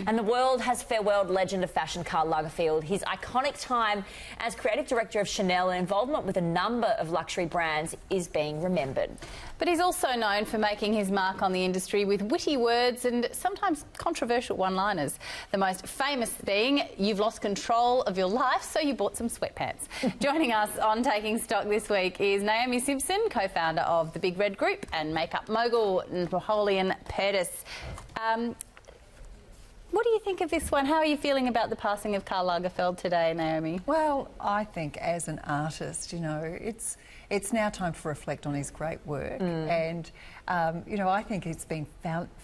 And the world has farewelled legend of fashion Karl Lagerfeld. His iconic time as creative director of Chanel and involvement with a number of luxury brands is being remembered. But he's also known for making his mark on the industry with witty words and sometimes controversial one-liners. The most famous being, "You've lost control of your life, so you bought some sweatpants." Joining us on Taking Stock this week is Naomi Simpson, co-founder of the Big Red Group, and makeup mogul Napoleon Purtis. What do you think of this one? How are you feeling about the passing of Karl Lagerfeld today, Naomi? Well, I think as an artist, you know, it's now time to reflect on his great work. And, you know, I think it's been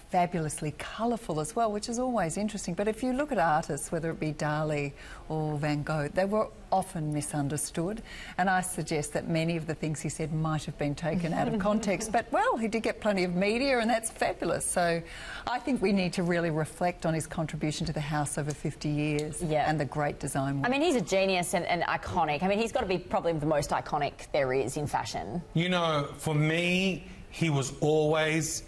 fabulously colourful as well, which is always interesting. But if you look at artists, whether it be Dali or Van Gogh, they were often misunderstood. And I suggest that many of the things he said might have been taken out of context. But, well, he did get plenty of media, and that's fabulous. So I think we need to really reflect on his contribution to the house over 50 years and the great design work. I mean, he's a genius and iconic. I mean, he's got to be probably the most iconic there is in fashion. You know, for me, he was always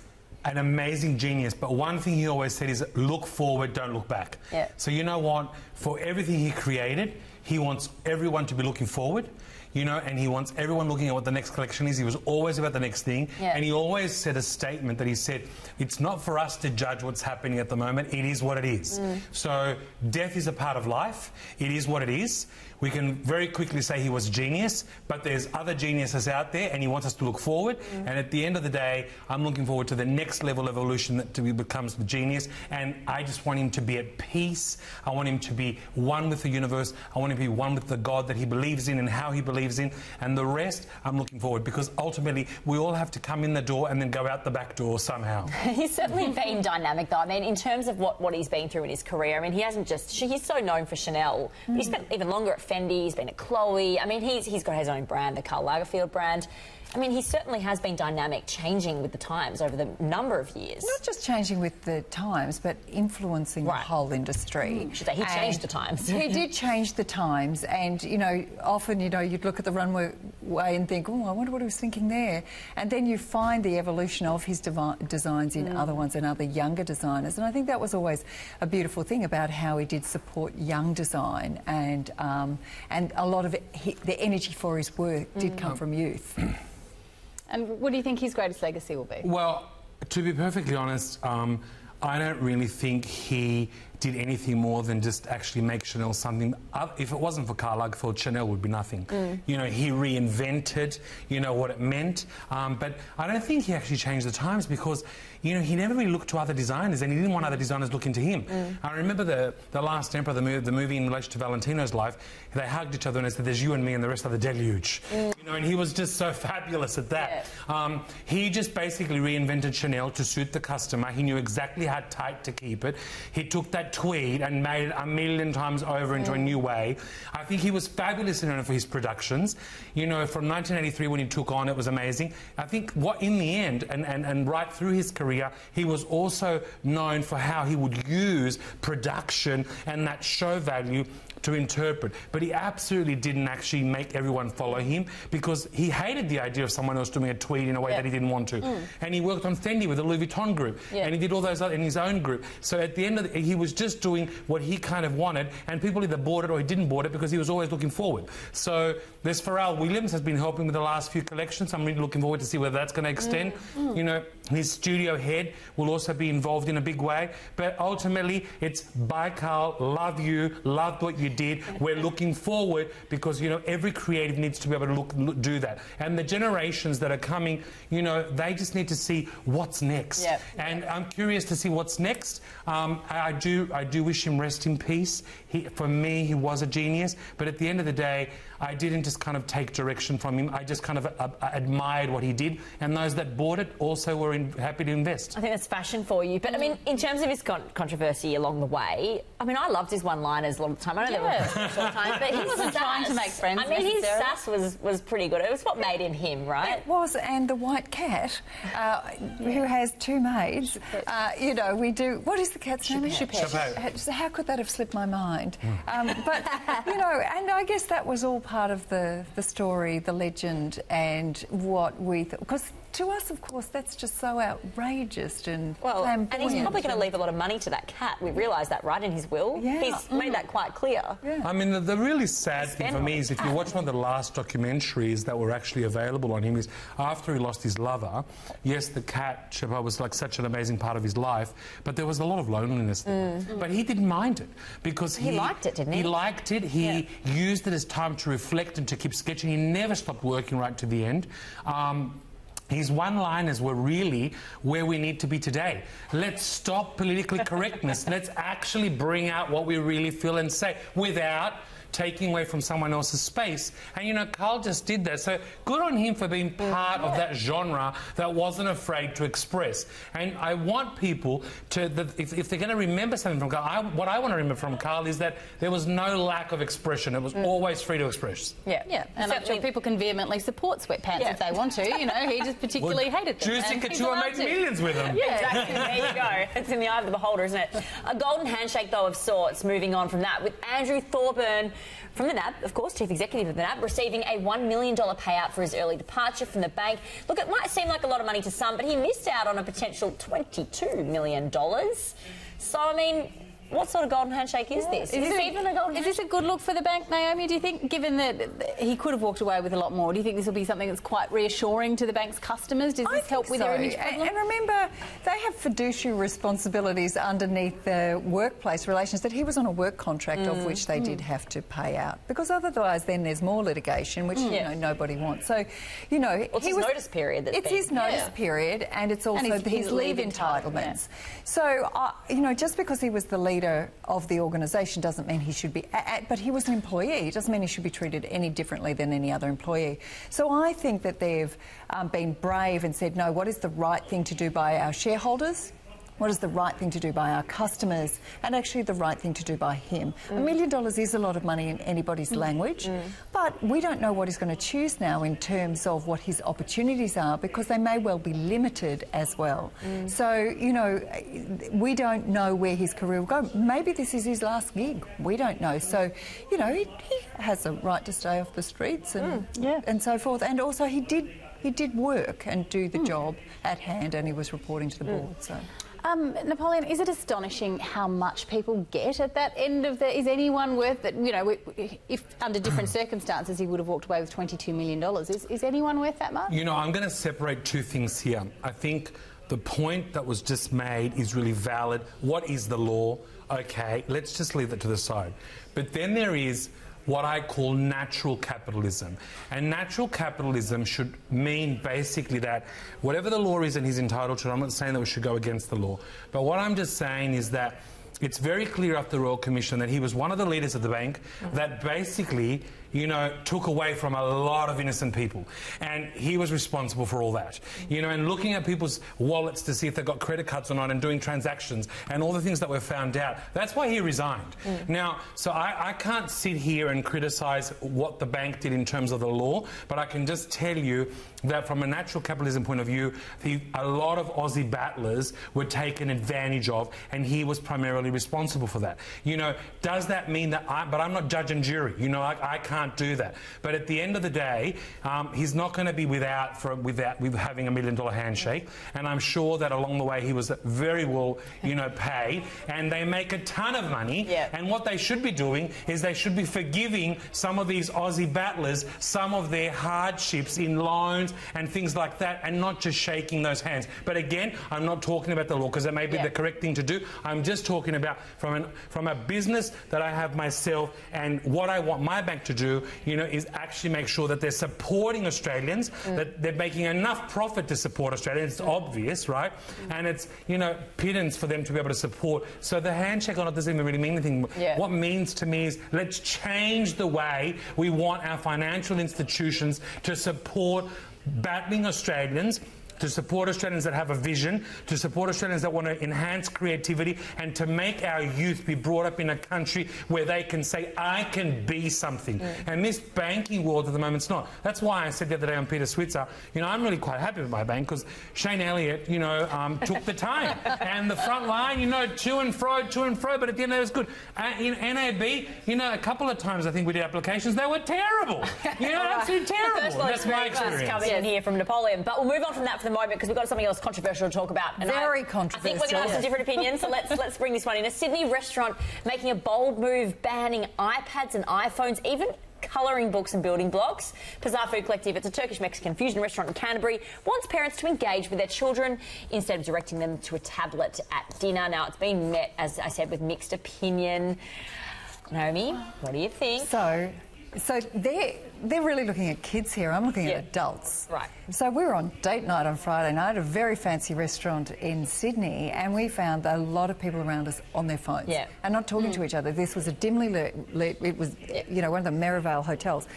an amazing genius, but one thing he always said is look forward, don't look back. Yeah. So you know what? For everything he created, he wants everyone to be looking forward, you know, and he wants everyone looking at what the next collection is. He was always about the next thing, and he always said a statement that he said, it's not for us to judge what's happening at the moment, it is what it is. So death is a part of life, it is what it is. We can very quickly say he was genius, but there's other geniuses out there and he wants us to look forward. And at the end of the day, I'm looking forward to the next level of evolution that he becomes the genius. And I just want him to be at peace. I want him to be one with the universe. I want him to be one with the God that he believes in and how he believes in. And the rest, I'm looking forward, because ultimately we all have to come in the door and then go out the back door somehow. He's certainly been dynamic, though. I mean, in terms of what he's been through in his career, I mean, he hasn't just... He's so known for Chanel. He spent even longer at Fendi, he's been at Chloe. I mean, he's got his own brand, the Karl Lagerfeld brand. I mean, he certainly has been dynamic, changing with the times over the number of years. Not just changing with the times, but influencing the whole industry. He changed the times. He did change the times, and, you know, often, you know, you'd look at the runway and think, oh, I wonder what he was thinking there. And then you find the evolution of his designs in other ones and other younger designers. And I think that was always a beautiful thing about how he did support young design, and a lot of the energy for his work did come from youth. And what do you think his greatest legacy will be? Well, to be perfectly honest, I don't really think he did anything more than just actually make Chanel something. If it wasn't for Karl Lagerfeld, Chanel would be nothing. You know, he reinvented, you know, what it meant. But I don't think he actually changed the times, because, you know, he never really looked to other designers, and he didn't want other designers looking to him. I remember the Last Emperor, the movie in relation to Valentino's life, they hugged each other and they said, there's you and me and the rest of the deluge. You know, and he was just so fabulous at that. He just basically reinvented Chanel to suit the customer. He knew exactly how tight to keep it. He took that tweed and made it a million times over into a new way. I think he was fabulous in it for his productions. You know, from 1983 when he took on, it was amazing. I think what in the end, and right through his career, he was also known for how he would use production and that show value to interpret. But he absolutely didn't actually make everyone follow him, because he hated the idea of someone else doing a tweed in a way that he didn't want to. And he worked on Fendi with the Louis Vuitton group, and he did all those other in his own group. So at the end of he was just doing what he kind of wanted, and people either bought it or he didn't bought it, because he was always looking forward. So there's Pharrell Williams has been helping with the last few collections. I'm really looking forward to see whether that's going to extend. You know, his studio head will also be involved in a big way. But ultimately, it's bye, Karl, love you, loved what you did. We're looking forward, because, you know, every creative needs to be able to do that. And the generations that are coming, you know, they just need to see what's next. And I'm curious to see what's next. I do wish him rest in peace. For me, he was a genius. But at the end of the day, I didn't just kind of take direction from him. I just kind of admired what he did. And those that bought it also were happy to invest. I think that's fashion for you. But, I mean, in terms of his controversy along the way, I mean, I loved his one-liners a lot of the time. I know there were short times, but he wasn't trying to make friends. I mean, his sass was pretty good. It was what made him, right? It was, and the white cat, who has two maids, you know, we do... What is the cat's name? Choupette. How could that have slipped my mind? But, you know, and I guess that was all part of the story, the legend, and what we... Because to us, of course, that's just so outrageous. ageist and Well, and flamboyant. he's probably going to leave a lot of money to that cat. We realise that, right, in his will? Yeah. He's made that quite clear. Yeah. I mean, the really sad thing for me is if you watch one of the last documentaries that were actually available on him is after he lost his lover, yes, the cat, Sheba, was like such an amazing part of his life, but there was a lot of loneliness there. But he didn't mind it because He liked it, didn't he? He liked it. He used it as time to reflect and to keep sketching. He never stopped working right to the end. His one-liners were really where we need to be today. Let's stop politically correctness. Let's actually bring out what we really feel and say without taking away from someone else's space. And, you know, Karl just did that. So good on him for being part of that genre that wasn't afraid to express. And I want people to, if they're going to remember something from Karl, what I want to remember from Karl is that there was no lack of expression. It was always free to express. Yeah, and I'm sure people can vehemently support sweatpants if they want to. You know, he just particularly hated them. Juicy and Couture people made love to. millions with them. Yeah, exactly. There you go. It's in the eye of the beholder, isn't it? A golden handshake, though, of sorts, moving on from that, with Andrew Thorburn from the NAB, of course, Chief Executive of the NAB, receiving a $1 million payout for his early departure from the bank. Look, it might seem like a lot of money to some, but he missed out on a potential $22 million. So, I mean, what sort of golden handshake is this? Is this even a golden handshake? Is this a good look for the bank, Naomi, do you think, given that he could have walked away with a lot more? Do you think this will be something that's quite reassuring to the bank's customers? Does this help with their image problem? And remember, they have fiduciary responsibilities underneath the workplace relations that he was on a work contract of which they did have to pay out. Because otherwise then there's more litigation, which, you know, nobody wants. So, you know... Well, it's his notice period. It's his notice period, and it's also his leave entitlements. So, you know, just because he was the leader of the organisation doesn't mean he should be... but he was an employee. It doesn't mean he should be treated any differently than any other employee. So I think that they've been brave and said, no, what is the right thing to do by our shareholders? What is the right thing to do by our customers, and actually the right thing to do by him? $1 million is a lot of money in anybody's language, but we don't know what he's going to choose now in terms of what his opportunities are, because they may well be limited as well. So, you know, we don't know where his career will go. Maybe this is his last gig. We don't know. So, you know, he has a right to stay off the streets and so forth. And also he did work and do the job at hand, and he was reporting to the board. So. Napoleon, is it astonishing how much people get at that end of the... Is anyone worth that? You know, if under different circumstances he would have walked away with $22 million, is anyone worth that much? You know, I'm going to separate two things here. I think the point that was just made is really valid. What is the law? Okay, let's just leave that to the side. But then there is what I call natural capitalism. And natural capitalism should mean basically that whatever the law is and he's entitled to, I'm not saying that we should go against the law, but what I'm just saying is that it's very clear after the Royal Commission that he was one of the leaders of the bank that basically, you know, took away from a lot of innocent people. And he was responsible for all that. You know, and looking at people's wallets to see if they've got credit cards or not and doing transactions and all the things that were found out. That's why he resigned. Now, so I can't sit here and criticise what the bank did in terms of the law, but I can just tell you that from a natural capitalism point of view, a lot of Aussie battlers were taken advantage of, and he was primarily responsible for that. You know, does that mean that but I'm not judge and jury, you know, I can't do that. But at the end of the day, he's not going to be with having $1 million handshake, and I'm sure that along the way he was very well, you know, paid, and they make a ton of money, and what they should be doing is they should be forgiving some of these Aussie battlers some of their hardships in loans and things like that, and not just shaking those hands. But again, I'm not talking about the law because it may be the correct thing to do. I'm just talking about from a business that I have myself, and what I want my bank to do, you know, is actually make sure that they're supporting Australians, that they're making enough profit to support Australians. It's obvious, right? And it's, you know, pittance for them to be able to support. So the handshake on it doesn't even really mean anything. What means to me is let's change the way we want our financial institutions to support battling Australians, to support Australians that have a vision, to support Australians that want to enhance creativity, and to make our youth be brought up in a country where they can say, I can be something. And this banking world at the moment, it's not. That's why I said the other day on Peter Switzer, you know, I'm really quite happy with my bank because Shane Elliott, you know, took the time. And the front line, you know, to and fro, but at the end it was good. In NAB, you know, a couple of times I think we did applications, they were terrible. You know, absolutely terrible. That's my experience. Coming in here from Napoleon. But we'll move on from that for for the moment because we've got something else controversial to talk about. And Very I controversial. think we're going to have some different opinions, so let's bring this one in. A Sydney restaurant making a bold move, banning iPads and iPhones, even colouring books and building blocks. Pazar Food Collective, it's a Turkish-Mexican fusion restaurant in Canterbury, wants parents to engage with their children instead of directing them to a tablet at dinner. Now, it's been met, as I said, with mixed opinion. Naomi, what do you think? So they're really looking at kids here. I'm looking at adults. Right. So we were on date night on Friday night at a very fancy restaurant in Sydney, and we found a lot of people around us on their phones and not talking to each other. This was a dimly lit, it was, you know, one of the Merivale hotels.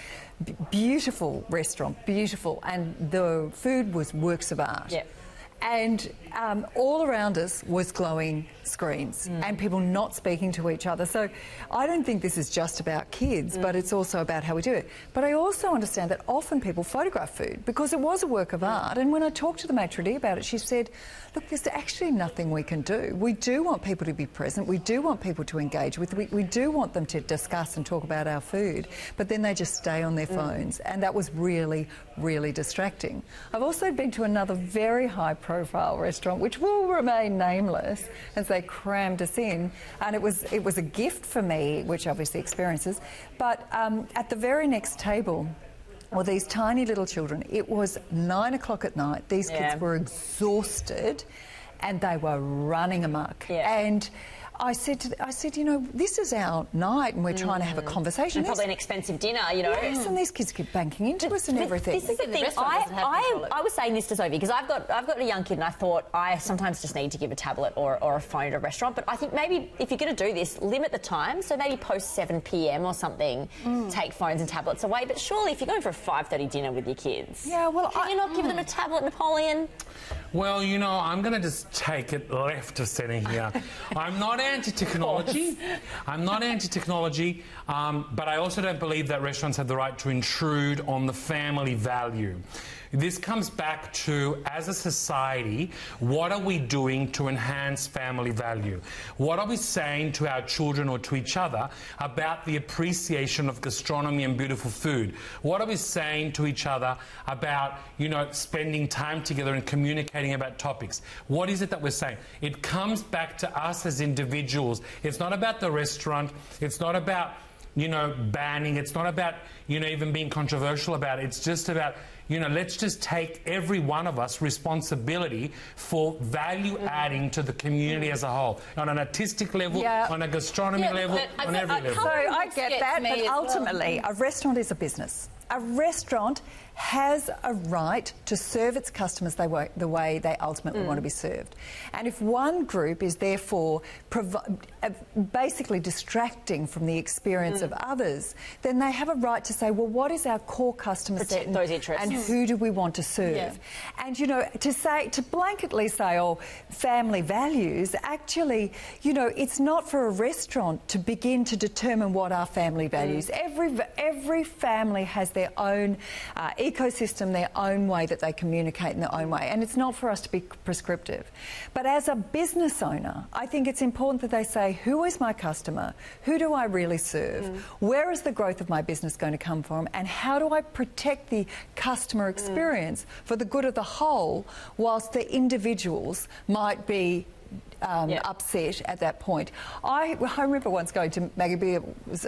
Beautiful restaurant, beautiful, and the food was works of art. Yeah. And all around us was glowing screens and people not speaking to each other. So I don't think this is just about kids, but it's also about how we do it. But I also understand that often people photograph food because it was a work of art. And when I talked to the maitre d' about it, she said, look, there's actually nothing we can do. We do want people to be present. We do want people to engage with. We do want them to discuss and talk about our food. But then they just stay on their phones. And that was really, really distracting. I've also been to another very high-profile restaurant, which will remain nameless, as they crammed us in. And it was a gift for me, which obviously experiences. But at the very next table, well, these tiny little children, it was 9 o'clock at night. These kids were exhausted and they were running amok. Yeah. And I said, you know, this is our night and we're trying to have a conversation. And probably an expensive dinner, you know. Yes, and these kids keep banking into us and everything. This is the thing. I was saying this to Sophie because I've got a young kid and I thought I sometimes just need to give a tablet or a phone at a restaurant. But I think maybe if you're going to do this, limit the time. So maybe post 7 p.m. or something, take phones and tablets away. But surely if you're going for a 5:30 dinner with your kids, can you not give them a tablet, Napoleon? Well, you know, I'm going to just take it left of centre here. I'm not anti-technology. I'm not anti-technology, but I also don't believe that restaurants have the right to intrude on the family value. This comes back to, as a society, what are we doing to enhance family value? What are we saying to our children or to each other about the appreciation of gastronomy and beautiful food? What are we saying to each other about, you know, spending time together and communicating about topics? What is it that we're saying? It comes back to us as individuals. It's not about the restaurant. It's not about, you know, banning. It's not about, you know, even being controversial about it. It's just about, you know, let's just take every one of us responsibility for value adding to the community as a whole, on an artistic level, on a gastronomy level, on every level. So I get that, but ultimately, a restaurant is a business. A restaurant has a right to serve its customers the way they ultimately want to be served. And if one group is therefore basically distracting from the experience of others, then they have a right to say, well, what is our core customer set those interests. And who do we want to serve? Yeah. And, you know, to blanketly say, oh, family values, actually, you know, it's not for a restaurant to begin to determine what are family values. Every family has their own ecosystem, their own way that they communicate in their own way, and it's not for us to be prescriptive. But as a business owner, I think it's important that they say, who is my customer? Who do I really serve? Where is the growth of my business going to come from? And how do I protect the customer experience for the good of the whole, whilst the individuals might be upset at that point. I remember once going to Maggie Beer's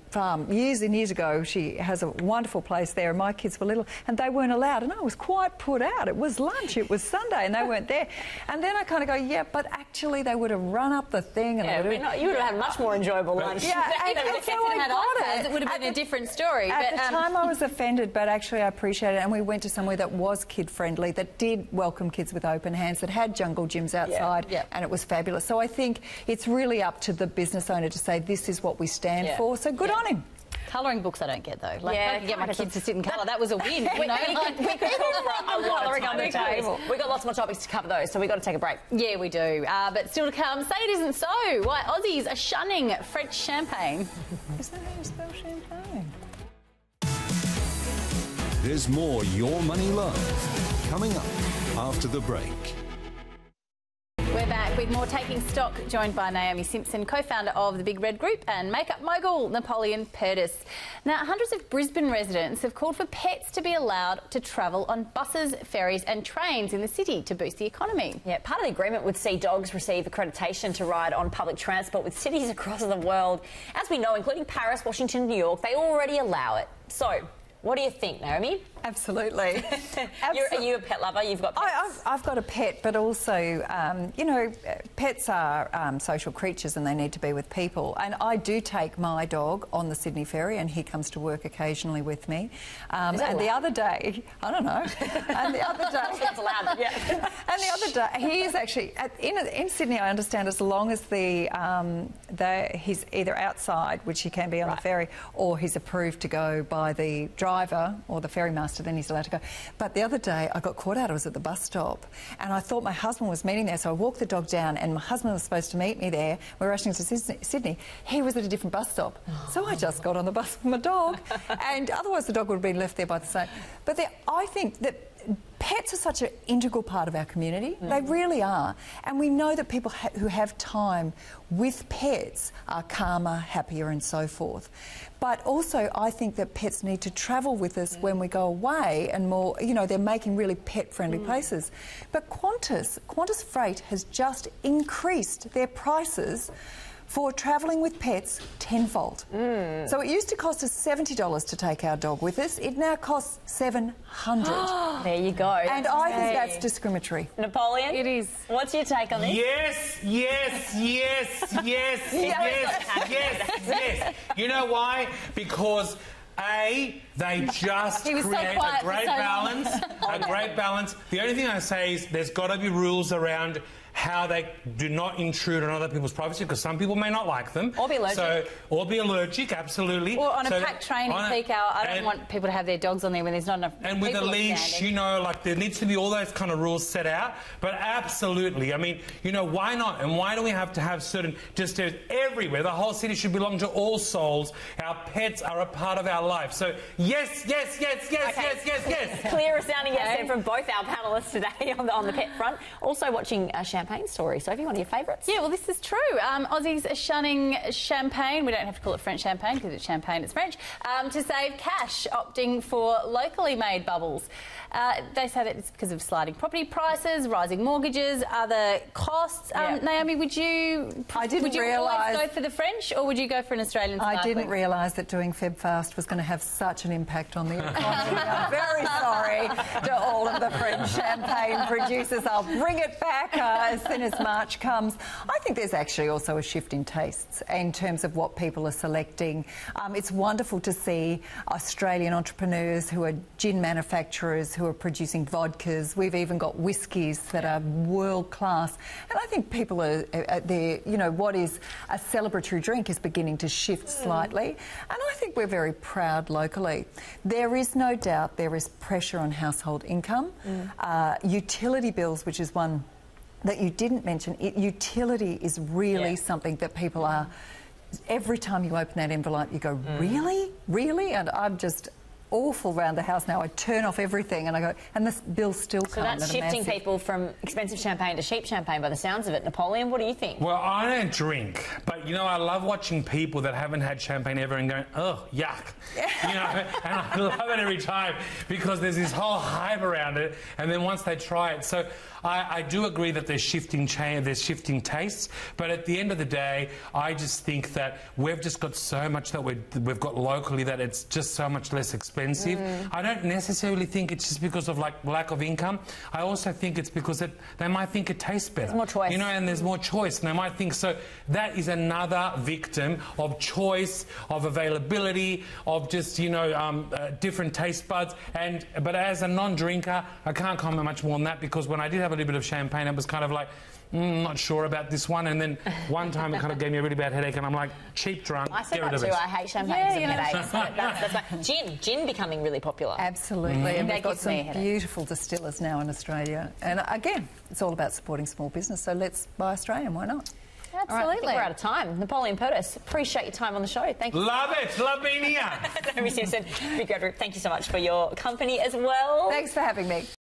farm years and years ago. She has a wonderful place there, and my kids were little and they weren't allowed, and I was quite put out. It was lunch, it was Sunday, and they weren't there. And then I kind of go, yeah, but actually they would have run up the thing and you would have had much more enjoyable lunch. Yeah, and so it would have been a different story. At the time I was offended, but actually I appreciate it, and we went to somewhere that was kid-friendly, that did welcome kids with open hands, that had jungle gyms outside, and it was fabulous. So I think it's really up to the business owner to say this is what we stand for. So good on him. Colouring books I don't get though. Like, I could get my kids to sit and colour. That was a win. You know? we could talk for a lot of time on the table. We've got lots more topics to cover though, so we've got to take a break. Yeah, we do. But still to come, say it isn't so. Why Aussies are shunning French champagne. Is that how you spell champagne? There's more Your Money Live coming up after the break. We're We're back with more Taking Stock, joined by Naomi Simpson, co-founder of the Big Red Group, and makeup mogul Napoleon Purtis. Now, hundreds of Brisbane residents have called for pets to be allowed to travel on buses, ferries and trains in the city to boost the economy. Yeah, part of the agreement would see dogs receive accreditation to ride on public transport with cities across the world. As we know, including Paris, Washington, New York, they already allow it. So, what do you think, Naomi? Absolutely. Are you a pet lover? You've got pets? I've got a pet, but also, you know, pets are social creatures and they need to be with people. And I do take my dog on the Sydney ferry and he comes to work occasionally with me. And the other day, I don't know, and the other day... That's allowed, yeah. And the other day, he is actually, in Sydney, I understand, as long as he's either outside, which he can be on the ferry, or he's approved to go by the driver or the ferry master, then he's allowed to go. But the other day I got caught out. I was at the bus stop and I thought my husband was meeting there, so I walked the dog down and my husband was supposed to meet me there. We were rushing to Sydney. He was at a different bus stop. So I just got on the bus with my dog and otherwise the dog would have been left there by the same. But I think that pets are such an integral part of our community. They really are. And we know that people who have time with pets are calmer, happier and so forth. But also I think that pets need to travel with us when we go away and more, you know, they're making really pet-friendly places. But Qantas Freight has just increased their prices for travelling with pets tenfold. So it used to cost us $70 to take our dog with us. It now costs $700. There you go. And I think that's discriminatory. Napoleon? It is. What's your take on this? Yes. You know why? Because they just He was so create quiet a great for so balance. A great balance. The only thing I say is there's got to be rules around how they do not intrude on other people's privacy, because some people may not like them. Or be allergic. Or be allergic, absolutely. Or on a packed train in peak hour, I don't want people to have their dogs on there when there's not enough And with a people leash, standing. you know, like there needs to be all those kind of rules set out. But absolutely, I mean, you know, why not? And why do we have to have certain just everywhere? The whole city should belong to all souls. Our pets are a part of our life. So yes. Clear resounding yes there from both our panellists today on the pet front. Also watching a champagne story. Sophie, one of your favourites? Yeah, well, this is true. Aussies are shunning champagne. We don't have to call it French champagne because it's champagne, it's French. To save cash, opting for locally made bubbles. They say that it's because of sliding property prices, rising mortgages, other costs. Naomi, would you always go for the French or would you go for an Australian sparkling? I didn't realise that doing Feb Fast was going to have such an impact on the economy. I'm very sorry to all of the French champagne producers. I'll bring it back as soon as March comes. I think there's actually also a shift in tastes in terms of what people are selecting. It's wonderful to see Australian entrepreneurs who are gin manufacturers who are producing vodkas. We've even got whiskies that are world class. And I think people are there, you know, what is a celebratory drink is beginning to shift slightly. And I think we're very proud locally. There is no doubt there is pressure on household income. Utility bills, which is one that you didn't mention, utility is really something that people are... Every time you open that envelope, you go, really? Really? And I'm just awful around the house now. I turn off everything and I go, and this bill still comes. So that's shifting people from expensive champagne to cheap champagne by the sounds of it. Napoleon, what do you think? Well, I don't drink, but, you know, I love watching people that haven't had champagne ever and going, oh, yuck. You know, and I love it every time because there's this whole hype around it, and then once they try it. So I do agree that there's shifting tastes, but at the end of the day, I just think that we've just got so much that we've got locally that it's just so much less expensive. I don't necessarily think it's just because of like lack of income. I also think it's because they might think it tastes better. There's more choice. You know, and there's more choice, and they might think so. That is another victim of choice, of availability, of just, you know, different taste buds. But as a non-drinker, I can't comment much more on that because when I did have a little bit of champagne, it was kind of like, not sure about this one. And then one time it kind of gave me a really bad headache, and I'm like, cheap drunk, I said get rid that of too. it. I hate champagne and headaches. That's why. Gin becoming really popular. Absolutely. And That we've got gives me a some headache. beautiful distillers now in Australia. And again, it's all about supporting small business, so let's buy Australian, why not? All right, I think we're out of time. Napoleon Purtis, appreciate your time on the show. Thank you. Love it. Love being here. Naomi Simpson, Big Red Group, thank you so much for your company as well. Thanks for having me.